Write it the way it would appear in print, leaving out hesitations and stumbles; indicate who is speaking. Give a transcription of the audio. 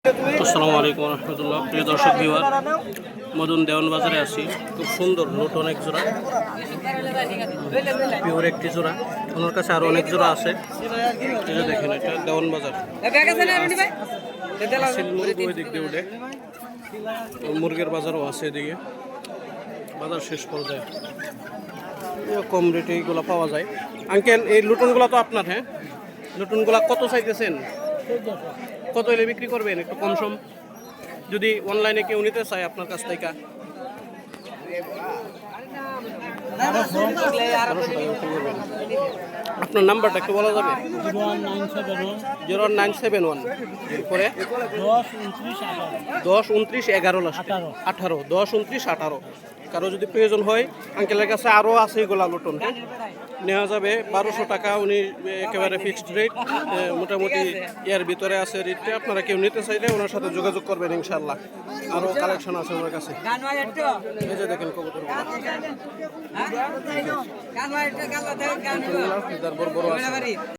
Speaker 1: আসসালামু আলাইকুম রহমতুল্লাহ। প্রিয় দর্শক ভিউয়ার, মদন দেওয়ান বাজারে আছি। খুব সুন্দর লুটন এক জোড়া, পিওর একটি জোড়া। ওনার কাছে আরো অনেক জোড়া আছে। এই যে দেখেন, এটা দেওয়ান বাজার। ওই দিক দিয়ে উঠে মুরগের বাজারও আছে এদিকে। বাজার শেষ পর্যায়ে কম রেটে এইগুলো পাওয়া যায়। আঙ্কেল, এই লুটনগুলো তো আপনার? হ্যাঁ, লুটনগুলো কত চাইতেছেন? কত হলে বিক্রি করবেন? একটু কম সম যদি অনলাইনে কেউ নিতে চায় আপনার কাছ থেকে। আপনার নাম্বারটা একটু বলা যাবে? 01971 পরে 10 29 11 লাস্ট 18 10 29 18। কারো যদি প্রয়োজন হয়, আঙ্কেলের কাছে আরও আছে এগুলা লুটন, হ্যাঁ, নেওয়া যাবে 1200 টাকা। উনি একেবারে ফিক্সড রেট, মোটামুটি এর ভিতরে আছে রেটটা। আপনারা কেউ নিতে চাইলে ওনার সাথে যোগাযোগ করবেন ইনশাল্লাহ। আরও কালেকশন আছে ওনার কাছে। এই যে দেখেন কবুতরগুলো বড় বড় আছে।